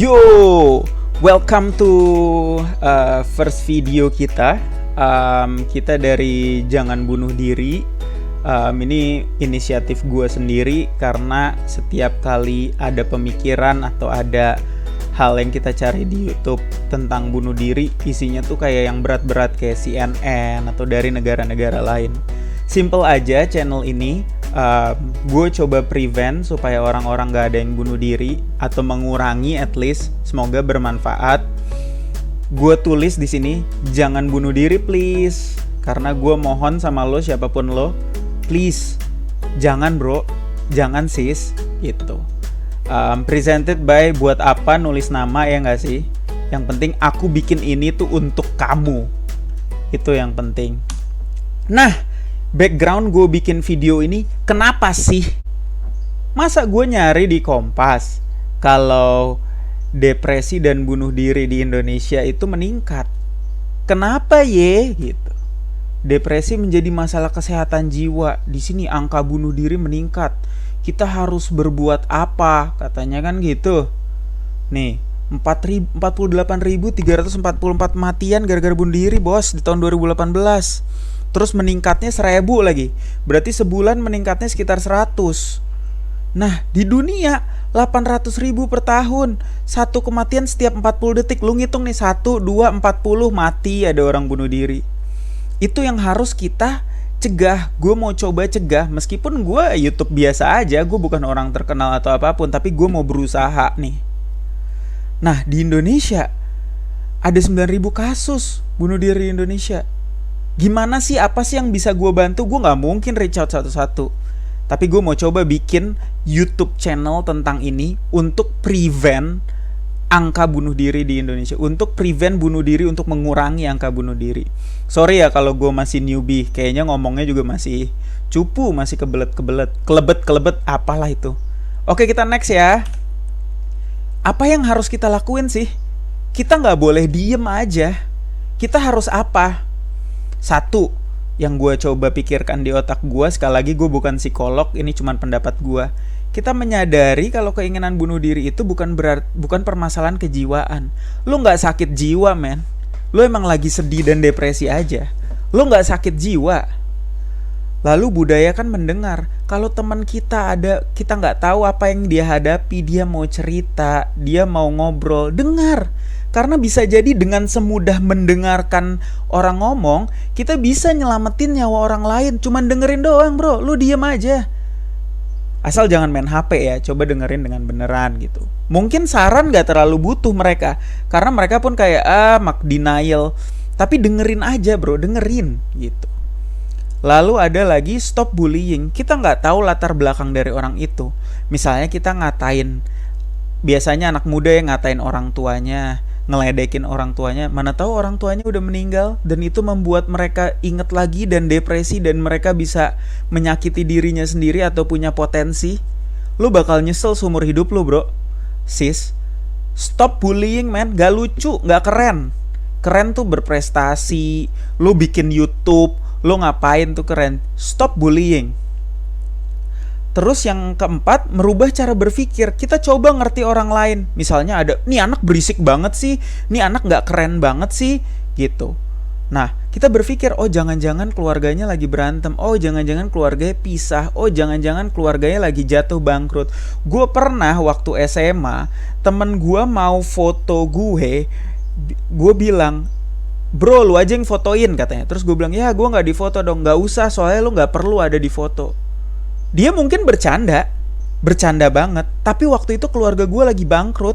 Yo, welcome to first video kita. Kita dari Jangan Bunuh Diri. Ini inisiatif gue sendiri karena setiap kali ada pemikiran atau ada hal yang kita cari di YouTube tentang bunuh diri, isinya tuh kayak yang berat-berat kayak CNN atau dari negara-negara lain. Simple aja channel ini. Gue coba prevent supaya orang-orang gak ada yang bunuh diri atau mengurangi, at least semoga bermanfaat. Gue tulis di sini jangan bunuh diri please, karena gue mohon sama lo, siapapun lo, please jangan bro, jangan sis gitu. Presented by, buat apa nulis nama ya gak sih? Yang penting aku bikin ini tuh untuk kamu, itu yang penting. Nah, background gue bikin video ini kenapa sih? Masa gue nyari di Kompas kalau depresi dan bunuh diri di Indonesia itu meningkat? Kenapa ye? Gitu. Depresi menjadi masalah kesehatan jiwa. Di sini angka bunuh diri meningkat. Kita harus berbuat apa? Katanya kan gitu. Nih, 48.344 matian gara-gara bunuh diri bos di tahun 2018. Terus meningkatnya 1000 lagi. Berarti sebulan meningkatnya sekitar 100. Nah, di dunia 800.000 per tahun. Satu kematian setiap 40 detik. Lu ngitung nih, 1, 2, 40 mati ada orang bunuh diri. Itu yang harus kita cegah. Gue mau coba cegah. Meskipun gue YouTube biasa aja, gue bukan orang terkenal atau apapun, tapi gue mau berusaha nih. Nah, di Indonesia ada 9.000 kasus bunuh diri di Indonesia. Gimana sih, apa sih yang bisa gue bantu? Gue gak mungkin reach out satu-satu. Tapi gue mau coba bikin YouTube channel tentang ini untuk prevent angka bunuh diri di Indonesia. Untuk prevent bunuh diri, untuk mengurangi angka bunuh diri. Sorry ya kalau gue masih newbie. Kayaknya ngomongnya juga masih cupu, masih kebelet-kebelet. Kelebet-kelebet, apalah itu. Oke, kita next ya. Apa yang harus kita lakuin sih? Kita gak boleh diem aja. Kita harus apa? Satu, yang gue coba pikirkan di otak gue, sekali lagi gue bukan psikolog, ini cuma pendapat gue. Kita menyadari kalau keinginan bunuh diri itu bukan permasalahan kejiwaan. Lu gak sakit jiwa men. Lu emang lagi sedih dan depresi aja. Lu gak sakit jiwa. Lalu budaya kan mendengar kalau teman kita ada, kita gak tahu apa yang dia hadapi, dia mau cerita, dia mau ngobrol, dengar. Karena bisa jadi dengan semudah mendengarkan orang ngomong, kita bisa nyelamatin nyawa orang lain. Cuman dengerin doang bro, lu diem aja. Asal jangan main HP ya, coba dengerin dengan beneran gitu. Mungkin saran gak terlalu butuh mereka, karena mereka pun kayak denial. Tapi dengerin aja bro, dengerin gitu. Lalu ada lagi stop bullying. Kita gak tahu latar belakang dari orang itu. Misalnya kita ngatain, biasanya anak muda yang ngatain orang tuanya, ngeledekin orang tuanya, mana tahu orang tuanya udah meninggal dan itu membuat mereka inget lagi dan depresi dan mereka bisa menyakiti dirinya sendiri atau punya potensi. Lu bakal nyesel seumur hidup lu bro. Sis, stop bullying man, gak lucu, gak keren. Keren tuh berprestasi, lu bikin YouTube, lu ngapain tuh keren. Stop bullying. Terus yang keempat, merubah cara berpikir. Kita coba ngerti orang lain. Misalnya ada, nih anak berisik banget sih, nih anak gak keren banget sih, gitu. Nah, kita berpikir, oh jangan-jangan keluarganya lagi berantem, oh jangan-jangan keluarganya pisah, oh jangan-jangan keluarganya lagi jatuh bangkrut. Gue pernah waktu SMA, temen gue mau foto gue bilang, bro lu aja yang fotoin katanya. Terus gue bilang, ya gue gak difoto dong. Gak usah, soalnya lu gak perlu ada di foto. Dia mungkin bercanda banget, tapi waktu itu keluarga gue lagi bangkrut.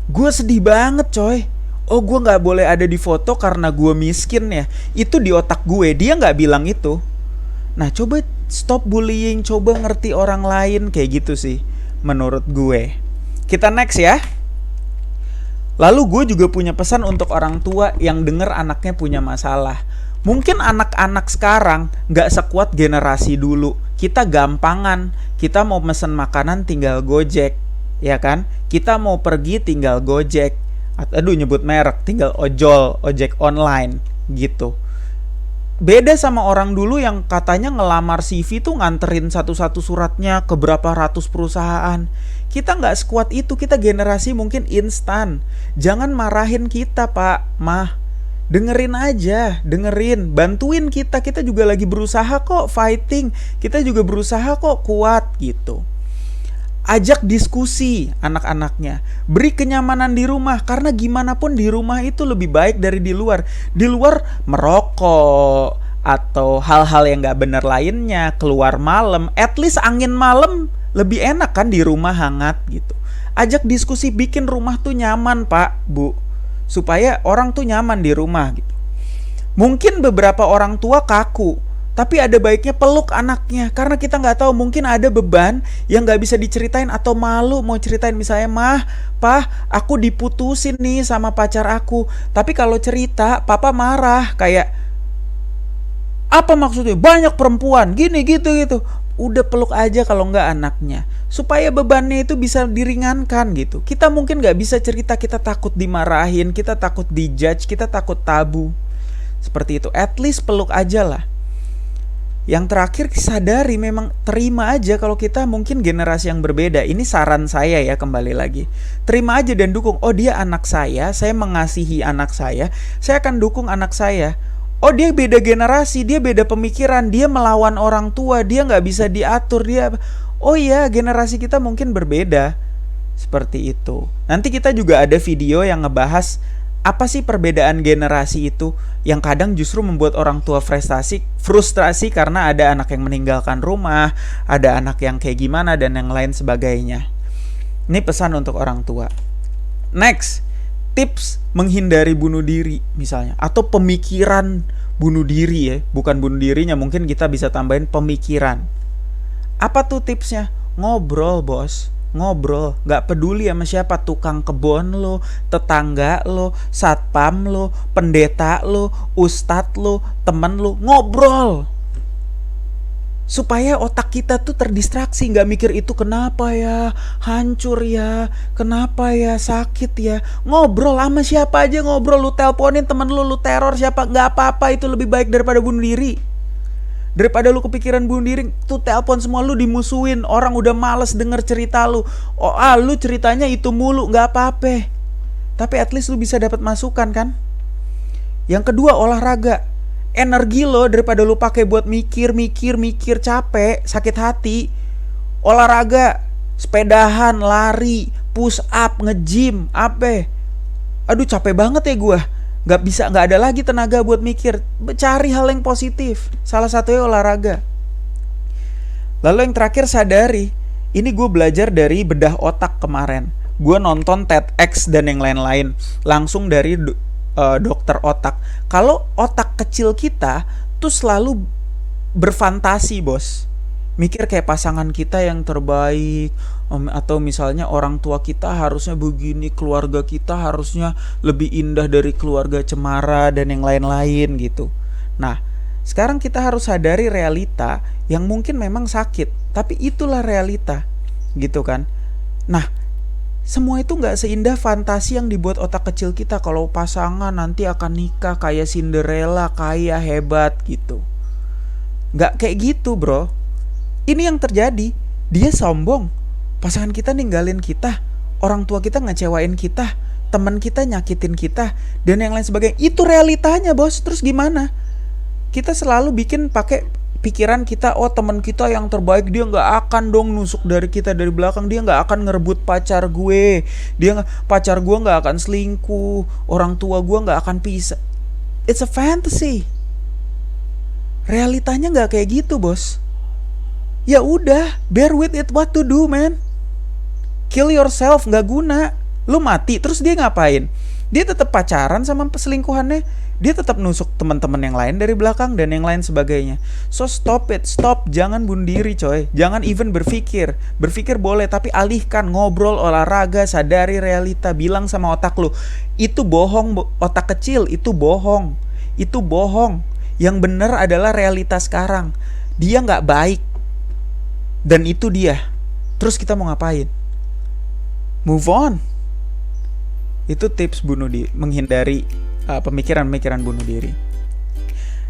Gue sedih banget coy. Oh gue gak boleh ada di foto karena gue miskin ya. Itu di otak gue, dia gak bilang itu. Nah coba stop bullying, coba ngerti orang lain, kayak gitu sih menurut gue. Kita next ya. Lalu gue juga punya pesan untuk orang tua yang denger anaknya punya masalah. Mungkin anak-anak sekarang gak sekuat generasi dulu. Kita gampangan, kita mau mesen makanan tinggal Gojek, ya kan? Kita mau pergi tinggal Gojek. Aduh nyebut merek, tinggal ojek online gitu. Beda sama orang dulu yang katanya ngelamar CV tuh nganterin satu-satu suratnya ke berapa ratus perusahaan. Kita nggak sekuat itu, kita generasi mungkin instan. Jangan marahin kita, Pak, Mah. Dengerin aja, dengerin, bantuin kita. Kita juga lagi berusaha kok fighting. Kita juga berusaha kok kuat gitu. Ajak diskusi anak-anaknya, beri kenyamanan di rumah, karena gimana pun di rumah itu lebih baik dari di luar. Di luar merokok atau hal-hal yang gak benar lainnya, keluar malam, at least angin malam lebih enak kan di rumah hangat gitu. Ajak diskusi, bikin rumah tuh nyaman, Pak, Bu, supaya orang tuh nyaman di rumah gitu. Mungkin beberapa orang tua kaku, tapi ada baiknya peluk anaknya, karena kita nggak tahu, mungkin ada beban yang nggak bisa diceritain atau malu mau ceritain. Misalnya, Mah, Pah, aku diputusin nih sama pacar aku. Tapi kalau cerita, Papa marah, kayak apa maksudnya? Banyak perempuan, gini gitu gitu. Udah peluk aja kalau nggak anaknya, supaya bebannya itu bisa diringankan gitu. Kita mungkin nggak bisa cerita, kita takut dimarahin, kita takut dijudge, kita takut tabu. Seperti itu, at least peluk aja lah. Yang terakhir, sadari, memang terima aja kalau kita mungkin generasi yang berbeda. Ini saran saya ya, kembali lagi. Terima aja dan dukung. Oh, dia anak saya mengasihi anak saya akan dukung anak saya. Oh, dia beda generasi, dia beda pemikiran, dia melawan orang tua, dia nggak bisa diatur, dia... Oh iya, generasi kita mungkin berbeda. Seperti itu. Nanti kita juga ada video yang ngebahas apa sih perbedaan generasi itu, yang kadang justru membuat orang tua frustrasi karena ada anak yang meninggalkan rumah, ada anak yang kayak gimana, dan yang lain sebagainya. Ini pesan untuk orang tua. Next, tips menghindari bunuh diri misalnya, atau pemikiran bunuh diri ya. Bukan bunuh dirinya, mungkin kita bisa tambahin pemikiran. Apa tuh tipsnya? Ngobrol, bos. Ngobrol, gak peduli sama siapa, tukang kebon lo, tetangga lo, satpam lo, pendeta lo, ustadz lo, temen lo, ngobrol. Supaya otak kita tuh terdistraksi, gak mikir itu kenapa ya, hancur ya, kenapa ya, sakit ya. Ngobrol sama siapa aja, ngobrol. Lu teleponin temen lu teror siapa, gak apa-apa, itu lebih baik daripada bunuh diri. Daripada lu kepikiran bunuh diri, tuh telepon semua, lu dimusuhin, orang udah males denger cerita lu. Oh, lu ceritanya itu mulu, gak apa-apa. Tapi at least lu bisa dapat masukan kan. Yang kedua, olahraga. Energi lo daripada lu pakai buat mikir capek, sakit hati. Olahraga, sepedahan, lari, push up, nge-gym, apa. Aduh, capek banget ya gua. Gak ada lagi tenaga buat mikir. Cari hal yang positif. Salah satunya olahraga. Lalu yang terakhir, sadari. Ini gue belajar dari bedah otak kemarin. Gue nonton TEDx dan yang lain-lain langsung dari dokter otak. Kalau otak kecil kita tuh selalu berfantasi, bos. Mikir kayak pasangan kita yang terbaik, atau misalnya orang tua kita harusnya begini, keluarga kita harusnya lebih indah dari keluarga cemara, dan yang lain-lain gitu. Nah, sekarang kita harus sadari realita yang mungkin memang sakit, tapi itulah realita gitu kan. Nah, semua itu gak seindah fantasi yang dibuat otak kecil kita. Kalau pasangan nanti akan nikah kayak Cinderella, kaya, hebat gitu. Gak kayak gitu, bro. Ini yang terjadi. Dia sombong, pasangan kita ninggalin kita, orang tua kita ngecewain kita, teman kita nyakitin kita, dan yang lain sebagainya. Itu realitanya, bos. Terus gimana? Kita selalu bikin pakai pikiran kita, oh teman kita yang terbaik, dia gak akan dong nusuk dari kita dari belakang, dia gak akan ngerebut pacar gue, pacar gue gak akan selingkuh, orang tua gue gak akan pisah. It's a fantasy. Realitanya gak kayak gitu, bos. Ya udah, bear with it, what to do, man. Kill yourself, gak guna. Lu mati, terus dia ngapain? Dia tetap pacaran sama selingkuhannya, dia tetap nusuk teman-teman yang lain dari belakang, dan yang lain sebagainya. So stop it, stop. Jangan bunuh diri, coy. Jangan even berpikir. Berpikir boleh, tapi alihkan. Ngobrol, olahraga, sadari realita. Bilang sama otak lu, itu bohong, otak kecil, itu bohong. Itu bohong. Yang benar adalah realita sekarang. Dia gak baik, dan itu dia. Terus kita mau ngapain? Move on. Itu tips bunuh diri, menghindari pemikiran-pemikiran bunuh diri.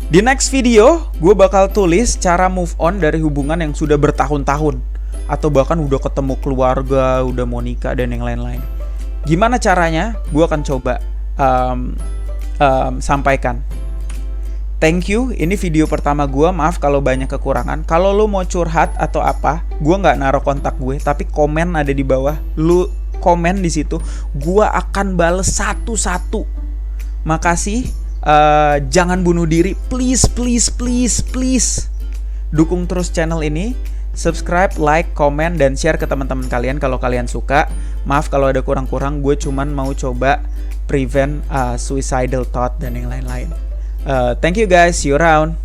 Di next video, gue bakal tulis cara move on dari hubungan yang sudah bertahun-tahun, atau bahkan udah ketemu keluarga, udah mau nikah, dan yang lain-lain. Gimana caranya? Gue akan coba sampaikan. Thank you, ini video pertama gue, maaf kalau banyak kekurangan. Kalau lo mau curhat atau apa, gue nggak naruh kontak gue, tapi komen ada di bawah. Lo komen di situ, gue akan bales satu-satu. Makasih. Jangan bunuh diri, please, please, please, please. Dukung terus channel ini, subscribe, like, komen, dan share ke teman-teman kalian kalau kalian suka. Maaf kalau ada kurang-kurang, gue cuman mau coba prevent suicidal thought dan yang lain-lain. Thank you guys, see you around.